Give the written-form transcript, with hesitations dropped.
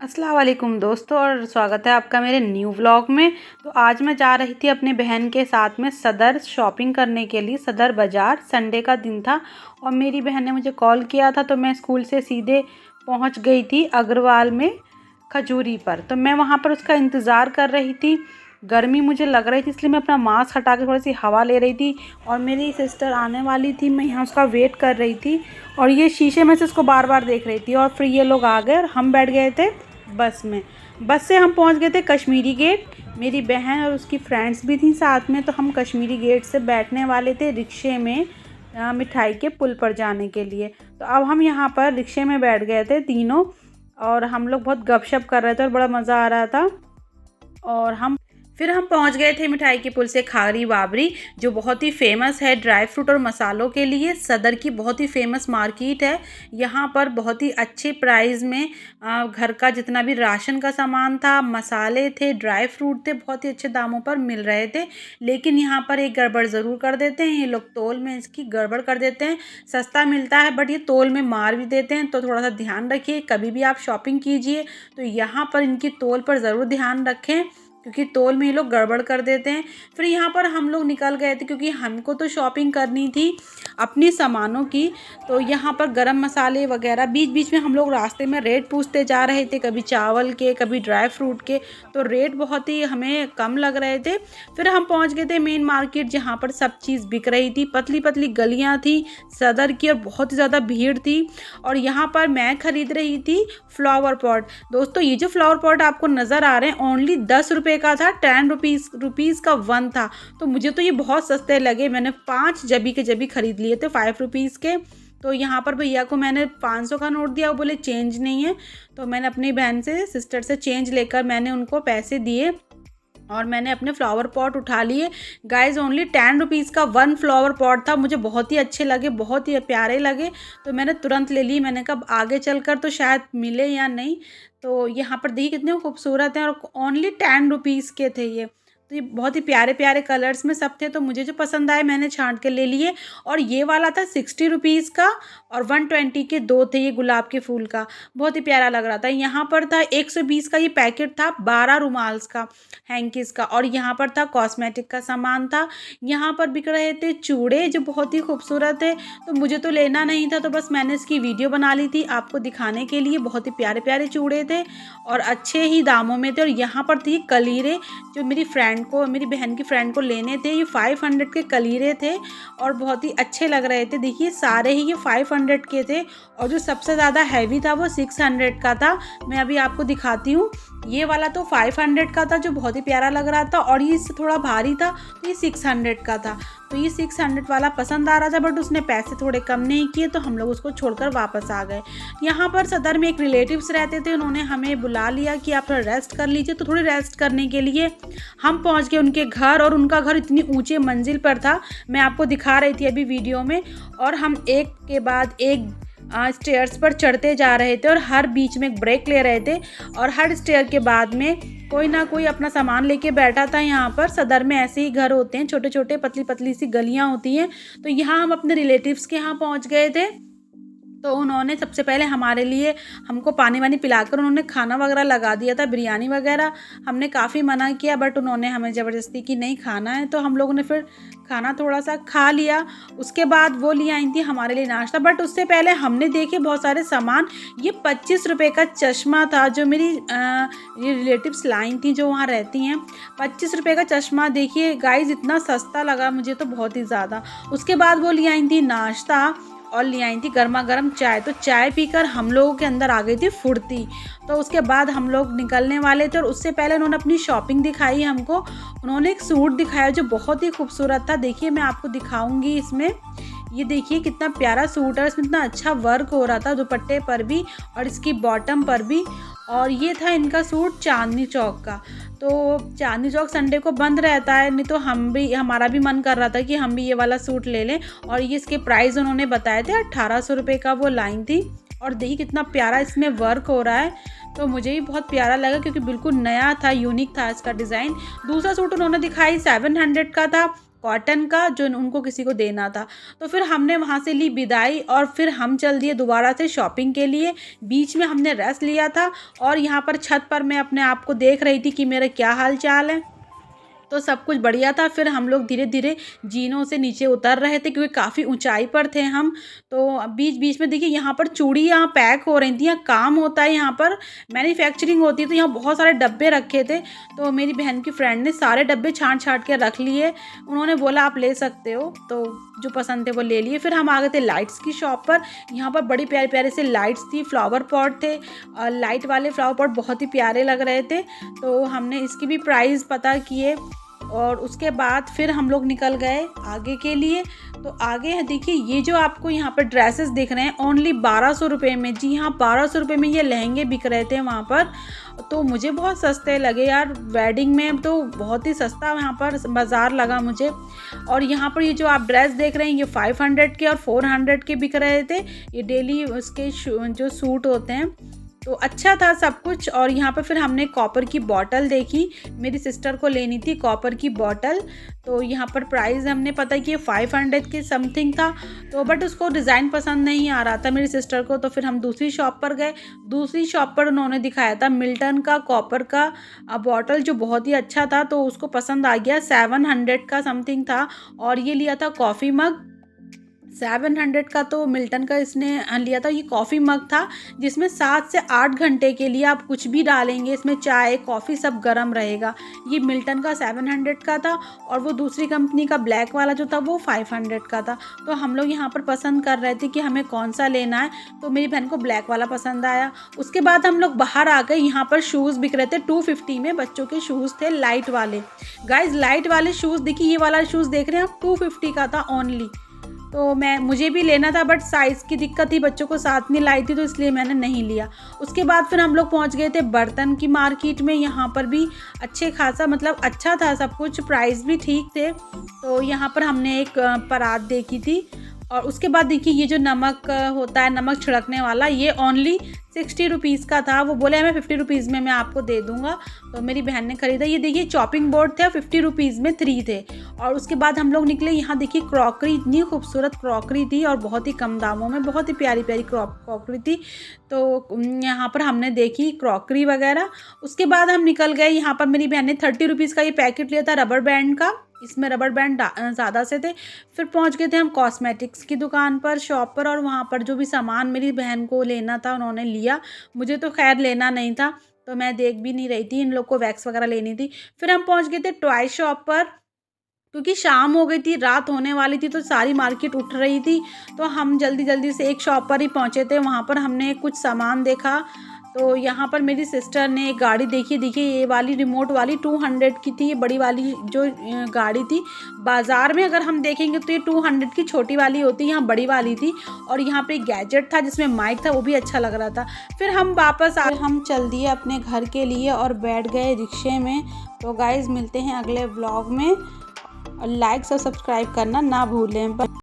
अस्सलाम वालेकुम दोस्तों और स्वागत है आपका मेरे न्यू व्लॉग में। तो आज मैं जा रही थी अपनी बहन के साथ में सदर शॉपिंग करने के लिए, सदर बाज़ार। संडे का दिन था और मेरी बहन ने मुझे कॉल किया था, तो मैं स्कूल से सीधे पहुंच गई थी अग्रवाल में खजूरी पर। तो मैं वहां पर उसका इंतज़ार कर रही थी। गर्मी मुझे लग रही थी, इसलिए मैं अपना मास्क हटा के थोड़ी सी हवा ले रही थी। और मेरी सिस्टर आने वाली थी, मैं यहाँ उसका वेट कर रही थी और ये शीशे में से उसको बार बार देख रही थी। और फिर ये लोग आ गए और हम बैठ गए थे बस में। बस से हम पहुंच गए थे कश्मीरी गेट। मेरी बहन और उसकी फ्रेंड्स भी थी साथ में, तो हम कश्मीरी गेट से बैठने वाले थे रिक्शे में मिठाई के पुल पर जाने के लिए। तो अब हम यहाँ पर रिक्शे में बैठ गए थे तीनों और हम लोग बहुत गपशप कर रहे थे और बड़ा मज़ा आ रहा था। और फिर हम पहुंच गए थे मिठाई के पुल से खारी बाबरी, जो बहुत ही फेमस है ड्राई फ्रूट और मसालों के लिए। सदर की बहुत ही फेमस मार्केट है। यहाँ पर बहुत ही अच्छे प्राइस में घर का जितना भी राशन का सामान था, मसाले थे, ड्राई फ्रूट थे, बहुत ही अच्छे दामों पर मिल रहे थे। लेकिन यहाँ पर एक गड़बड़ ज़रूर कर देते हैं ये लोग, तोल में इसकी गड़बड़ कर देते हैं। सस्ता मिलता है बट ये तोल में मार भी देते हैं, तो थोड़ा सा ध्यान रखिए। कभी भी आप शॉपिंग कीजिए तो यहाँ पर इनकी तोल पर ज़रूर ध्यान रखें, क्योंकि तोल में ये लोग गड़बड़ कर देते हैं। फिर यहाँ पर हम लोग निकल गए थे, क्योंकि हमको तो शॉपिंग करनी थी अपनी सामानों की। तो यहाँ पर गरम मसाले वगैरह, बीच बीच में हम लोग रास्ते में रेट पूछते जा रहे थे, कभी चावल के कभी ड्राई फ्रूट के। तो रेट बहुत ही हमें कम लग रहे थे। फिर हम पहुँच गए थे मेन मार्केट, जहाँ पर सब चीज़ बिक रही थी। पतली पतली गलियाँ थी सदर की और बहुत ही ज़्यादा भीड़ थी। और यहाँ पर मैं ख़रीद रही थी फ्लावर पॉट। दोस्तों, ये जो फ्लावर पॉट आपको नज़र आ रहे हैं ओनली 10 रुपये का था, 10 रुपीज़ का वन था। तो मुझे तो ये बहुत सस्ते लगे। मैंने 5 जबी के जबी खरीद लिए थे 5 रुपीज़ के। तो यहाँ पर भैया को मैंने 500 का नोट दिया, वो बोले चेंज नहीं है। तो मैंने अपनी बहन से, सिस्टर से चेंज लेकर मैंने उनको पैसे दिए और मैंने अपने फ्लावर पॉट उठा लिए। गाइज ओनली 10 रुपीज़ का वन फ्लावर पॉट था। मुझे बहुत ही अच्छे लगे, बहुत ही प्यारे लगे, तो मैंने तुरंत ले ली। मैंने कहा आगे चलकर तो शायद मिले या नहीं। तो यहाँ पर देखिए कितने खूबसूरत हैं और ओनली 10 रुपीज़ के थे ये। तो ये बहुत ही प्यारे प्यारे कलर्स में सब थे। तो मुझे जो पसंद आए मैंने छांट के ले लिए। और ये वाला था 60 रुपीज़ का और 120 के 2 थे ये गुलाब के फूल का। बहुत ही प्यारा लग रहा था। यहाँ पर था 120 का ये पैकेट था, 12 रुमाल्स का, हैंकीस का। और यहाँ पर था कॉस्मेटिक का सामान था। यहाँ पर बिक रहे थे चूड़े, जो बहुत ही खूबसूरत है। तो मुझे तो लेना नहीं था, तो बस मैंने इसकी वीडियो बना ली थी आपको दिखाने के लिए। बहुत ही प्यारे प्यारे चूड़े थे और अच्छे ही दामों में थे। और यहाँ पर थी कलीरे, जो मेरी बहन की फ्रेंड को लेने थे। ये 500 के कलीरे थे और बहुत ही अच्छे लग रहे थे। देखिए सारे ही ये 500 के थे और जो सबसे ज़्यादा हैवी था वो 600 का था। मैं अभी आपको दिखाती हूँ। ये वाला तो 500 का था, जो बहुत ही प्यारा लग रहा था, और ये इससे थोड़ा भारी था, तो ये 600 का था। तो ये 600 वाला पसंद आ रहा था, बट उसने पैसे थोड़े कम नहीं किए, तो हम लोग उसको छोड़कर वापस आ गए। यहाँ पर सदर में एक रिलेटिव्स रहते थे, उन्होंने हमें बुला लिया कि आप थोड़ा रेस्ट कर लीजिए। तो थोड़ी रेस्ट करने के लिए हम पहुँच गए उनके घर, और उनका घर इतनी ऊँचे मंजिल पर था, मैं आपको दिखा रही थी अभी वीडियो में। और हम एक के बाद एक स्टेयर्स पर चढ़ते जा रहे थे और हर बीच में ब्रेक ले रहे थे। और हर स्टेयर के बाद में कोई ना कोई अपना सामान लेके बैठा था। यहाँ पर सदर में ऐसे ही घर होते हैं, छोटे छोटे पतली पतली सी गलियाँ होती हैं। तो यहाँ हम अपने रिलेटिव्स के यहाँ पहुँच गए थे। तो उन्होंने सबसे पहले हमारे लिए हमको पानी वानी पिलाकर उन्होंने खाना वगैरह लगा दिया था, बिरयानी वगैरह। हमने काफ़ी मना किया, बट उन्होंने हमें ज़बरदस्ती की नहीं खाना है, तो हम लोगों ने फिर खाना थोड़ा सा खा लिया। उसके बाद वो ले आई थी हमारे लिए नाश्ता, बट उससे पहले हमने देखे बहुत सारे सामान। ये 25 रुपये का चश्मा था, जो मेरी ये रिलेटिव्स लाई थी जो वहाँ रहती हैं। 25 रुपये का चश्मा, देखिए गाइज इतना सस्ता लगा मुझे तो बहुत ही ज़्यादा। उसके बाद वो ले आई थी नाश्ता और ले आई थी गर्मा गर्म चाय। तो चाय पीकर हम लोगों के अंदर आ गई थी फुर्ती। तो उसके बाद हम लोग निकलने वाले थे, और उससे पहले उन्होंने अपनी शॉपिंग दिखाई हमको। उन्होंने एक सूट दिखाया जो बहुत ही खूबसूरत था। देखिए मैं आपको दिखाऊंगी इसमें। ये देखिए कितना प्यारा सूट है, इसमें इतना अच्छा वर्क हो रहा था दुपट्टे पर भी और इसकी बॉटम पर भी। और ये था इनका सूट चांदनी चौक का। तो चांदनी चौक संडे को बंद रहता है, नहीं तो हमारा भी मन कर रहा था कि हम भी ये वाला सूट ले लें। और ये इसके प्राइस उन्होंने बताए थे 1800 रुपये का वो लाइन थी। और देखिए कितना प्यारा इसमें वर्क हो रहा है, तो मुझे भी बहुत प्यारा लगा, क्योंकि बिल्कुल नया था, यूनिक था इसका डिज़ाइन। दूसरा सूट उन्होंने दिखाई 700 का था, कॉटन का, जो उनको किसी को देना था। तो फिर हमने वहाँ से ली विदाई और फिर हम चल दिए दोबारा से शॉपिंग के लिए। बीच में हमने रेस्ट लिया था और यहाँ पर छत पर मैं अपने आप को देख रही थी कि मेरा क्या हाल चाल है। तो सब कुछ बढ़िया था। फिर हम लोग धीरे धीरे जीनों से नीचे उतर रहे थे क्योंकि काफ़ी ऊंचाई पर थे हम। तो बीच बीच में देखिए यहाँ पर चूड़ी यहाँ पैक हो रही थी। यहाँ काम होता है, यहाँ पर मैन्युफैक्चरिंग होती है, तो यहाँ बहुत सारे डब्बे रखे थे। तो मेरी बहन की फ्रेंड ने सारे डब्बे छाँट छाँट के रख लिए। उन्होंने बोला आप ले सकते हो, तो जो पसंद थे वो ले लिए। फिर हम आ गए थे लाइट्स की शॉप पर। यहाँ पर बड़ी प्यारे प्यारे से लाइट्स थी, फ्लावर पॉट थे, लाइट वाले फ्लावर पॉट बहुत ही प्यारे लग रहे थे। तो हमने इसकी भी प्राइस पता किए और उसके बाद फिर हम लोग निकल गए आगे के लिए। तो आगे है देखिए, ये जो आपको यहाँ पर ड्रेसेस दिख रहे हैं ओनली 1200 रुपये में। जी हाँ, 1200 रुपये में ये लहंगे बिक रहे थे वहाँ पर। तो मुझे बहुत सस्ते लगे यार, वेडिंग में तो बहुत ही सस्ता यहाँ पर बाज़ार लगा मुझे। और यहाँ पर ये जो आप ड्रेस देख रहे हैं ये 500 के और 400 के बिक रहे थे। ये डेली उसके जो सूट होते हैं, तो अच्छा था सब कुछ। और यहाँ पर फिर हमने कॉपर की बॉटल देखी, मेरी सिस्टर को लेनी थी कॉपर की बॉटल। तो यहाँ पर प्राइस हमने पता कि 500 के समथिंग था। तो बट उसको डिज़ाइन पसंद नहीं आ रहा था मेरी सिस्टर को। तो फिर हम दूसरी शॉप पर गए। दूसरी शॉप पर उन्होंने दिखाया था मिल्टन का कॉपर का बॉटल, जो बहुत ही अच्छा था। तो उसको पसंद आ गया, 700 का समथिंग था। और ये लिया था कॉफ़ी मग 700 का। तो मिल्टन का इसने लिया था। ये कॉफ़ी मग था जिसमें 7 से 8 घंटे के लिए आप कुछ भी डालेंगे इसमें, चाय कॉफ़ी सब गर्म रहेगा। ये मिल्टन का 700 का था और वो दूसरी कंपनी का ब्लैक वाला जो था वो 500 का था। तो हम लोग यहाँ पर पसंद कर रहे थे कि हमें कौन सा लेना है। तो मेरी बहन को ब्लैक वाला पसंद आया। उसके बाद हम लोग बाहर आ गए। यहाँ पर शूज़ बिक रहे थे 250 में, बच्चों के शूज़ थे लाइट वाले। गाइज लाइट वाले शूज़ देखिए, ये वाला शूज़ देख रहे हैं आप, 250 का था ओनली। तो मुझे भी लेना था बट साइज़ की दिक्कत थी, बच्चों को साथ में लाई थी तो इसलिए मैंने नहीं लिया। उसके बाद फिर हम लोग पहुंच गए थे बर्तन की मार्केट में। यहाँ पर भी अच्छे खासा मतलब अच्छा था सब कुछ, प्राइस भी ठीक थे। तो यहाँ पर हमने एक परात देखी थी। और उसके बाद देखिए ये जो नमक होता है, नमक छिड़कने वाला, ये ओनली 60 रुपीज़ का था। वो बोले हमें 50 रुपीज़ में मैं आपको दे दूँगा। तो मेरी बहन ने ख़रीदा। ये देखिए चॉपिंग बोर्ड थे, 50 रुपीज़ में 3 थे। और उसके बाद हम लोग निकले। यहाँ देखिए क्रॉकरी, इतनी खूबसूरत क्रॉकरी थी और बहुत ही कम दामों में, बहुत ही प्यारी प्यारी क्रॉकरी थी। तो यहाँ पर हमने देखी क्रॉकरी वगैरह। उसके बाद हम निकल गए। यहाँ पर मेरी बहन ने 30 रुपीज़ का ये पैकेट लिया था रबर बैंड का। इसमें रबर बैंड ज़्यादा से थे। फिर पहुंच गए थे हम कॉस्मेटिक्स की दुकान पर, शॉप पर। और वहाँ पर जो भी सामान मेरी बहन को लेना था उन्होंने लिया। मुझे तो खैर लेना नहीं था, तो मैं देख भी नहीं रही थी। इन लोग को वैक्स वगैरह लेनी थी। फिर हम पहुंच गए थे टॉय शॉप पर, क्योंकि शाम हो गई थी, रात होने वाली थी, तो सारी मार्केट उठ रही थी। तो हम जल्दी जल्दी से एक शॉप पर ही पहुंचे थे। वहाँ पर हमने कुछ सामान देखा। तो यहाँ पर मेरी सिस्टर ने एक गाड़ी देखी। देखिए ये वाली रिमोट वाली 200 की थी। ये बड़ी वाली जो गाड़ी थी, बाज़ार में अगर हम देखेंगे तो ये 200 की छोटी वाली होती है, यहाँ बड़ी वाली थी। और यहाँ पे एक गैजेट था जिसमें माइक था, वो भी अच्छा लग रहा था। फिर हम वापस हम चल दिए अपने घर के लिए और बैठ गए रिक्शे में। तो गाइज़ मिलते हैं अगले व्लॉग में। लाइक और सब्सक्राइब करना ना भूलें।